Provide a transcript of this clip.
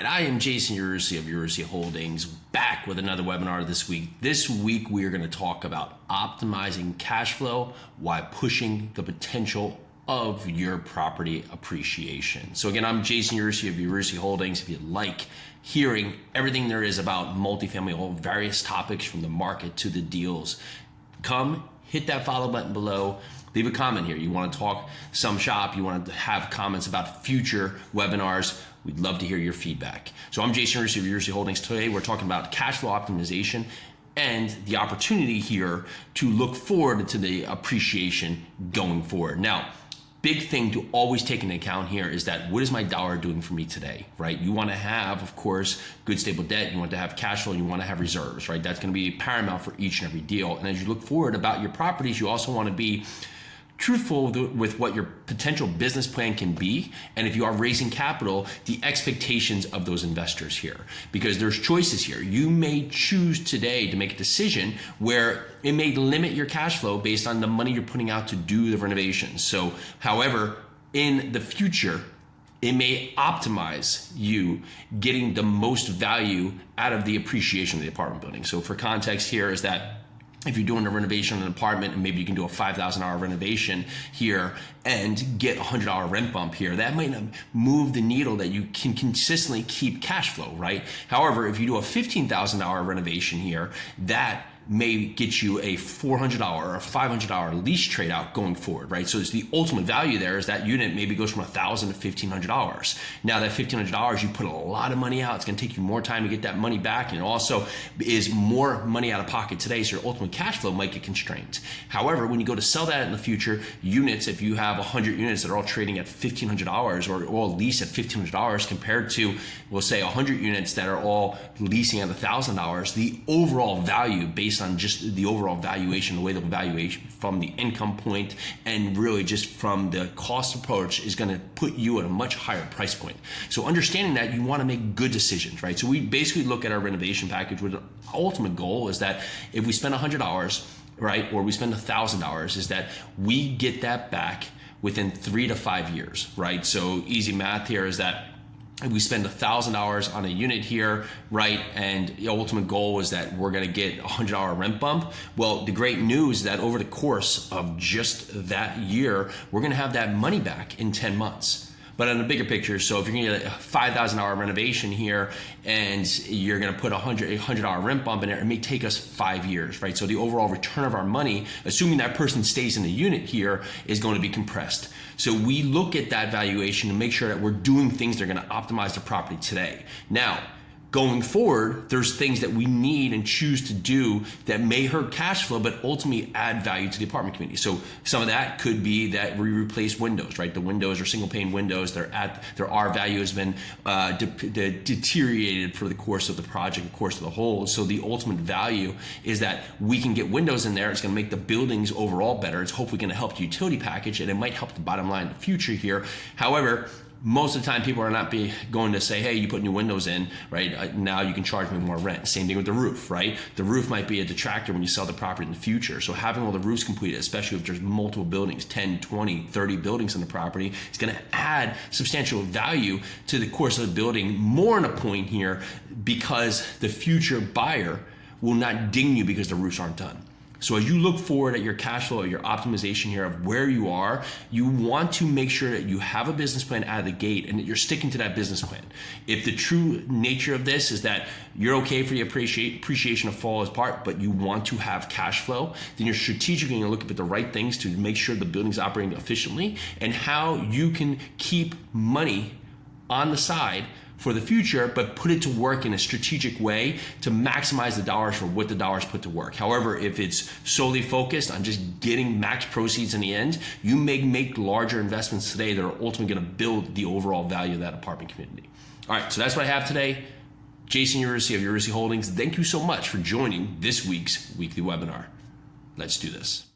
right, I am Jason Yarusi of Yarusi Holdings, back with another webinar this week. This week we are going to talk about optimizing cash flow while pushing the potential of your property appreciation. So again, I'm Jason Yarusi of Yarusi Holdings. If you like hearing everything there is about multifamily, all various topics from the market to the deals, come hit that follow button below. Leave a comment here. You want to talk some shop, you want to have comments about future webinars, we'd love to hear your feedback. So I'm Jason Yarusi of Yarusi Holdings. Today we're talking about cash flow optimization and the opportunity here to look forward to the appreciation going forward. Now, big thing to always take into account here is that what is my dollar doing for me today, right? You want to have, of course, good stable debt, you want to have cash flow, you want to have reserves, right? That's going to be paramount for each and every deal. And as you look forward about your properties, you also want to be truthful with what your potential business plan can be, and if you are raising capital, the expectations of those investors here, because there's choices here. You may choose today to make a decision where it may limit your cash flow based on the money you're putting out to do the renovations. So, however, in the future, it may optimize you getting the most value out of the appreciation of the apartment building. So for context here is that if you're doing a renovation on an apartment and maybe you can do a $5,000 renovation here and get a $100 rent bump here, that might not move the needle that you can consistently keep cash flow, right? However, if you do a $15,000 renovation here, that may get you a $400 or a $500 lease trade out going forward, right? So it's the ultimate value there is that unit maybe goes from $1,000 to $1,500. Now that $1,500, you put a lot of money out. It's going to take you more time to get that money back, and it also is more money out of pocket today, so your ultimate cash flow might get constrained. However, when you go to sell that in the future, units, if you have 100 units that are all trading at $1,500 or all leased at $1,500 compared to, we'll say 100 units that are all leasing at $1,000, the overall value based on just the overall valuation, the way the valuation from the income point and really just from the cost approach is going to put you at a much higher price point. So understanding that, you want to make good decisions, right? So we basically look at our renovation package with the ultimate goal is that if we spend $100, right, or we spend $1,000, is that we get that back within 3 to 5 years, right? So easy math here is that we spend $1,000 on a unit here, right? And the ultimate goal is that we're gonna get a $100 rent bump. Well, the great news is that over the course of just that year, we're gonna have that money back in 10 months. But on a bigger picture, so if you're gonna get a $5,000 renovation here and you're gonna put a $100 rent bump in there, it may take us 5 years, right? So the overall return of our money, assuming that person stays in the unit here, is going to be compressed. So we look at that valuation to make sure that we're doing things that are gonna optimize the property today. Now, going forward, there's things that we need and choose to do that may hurt cash flow, but ultimately add value to the apartment community. So some of that could be that we replace windows, right? The windows are single pane windows. Their R value has been deteriorated for the course of the project, the course of the whole. So the ultimate value is that we can get windows in there. It's going to make the buildings overall better. It's hopefully going to help the utility package, and it might help the bottom line in the future here. However, most of the time people are not going to say, hey, you put new windows in, right? Now you can charge me more rent. Same thing with the roof, right? The roof might be a detractor when you sell the property in the future. So having all the roofs completed, especially if there's multiple buildings, 10, 20, 30 buildings on the property, it's gonna add substantial value to the course of the building. More in a point here, because the future buyer will not ding you because the roofs aren't done. So as you look forward at your cash flow, your optimization here of where you are, you want to make sure that you have a business plan out of the gate and that you're sticking to that business plan. If the true nature of this is that you're okay for the appreciation to fall apart, but you want to have cash flow, then you're strategically going to look at the right things to make sure the building's operating efficiently and how you can keep money on the side for the future, but put it to work in a strategic way to maximize the dollars for what the dollars put to work. However, if it's solely focused on just getting max proceeds in the end, you may make larger investments today that are ultimately going to build the overall value of that apartment community. All right, so that's what I have today. Jason Yarusi of Yarusi Holdings. Thank you so much for joining this week's weekly webinar. Let's do this.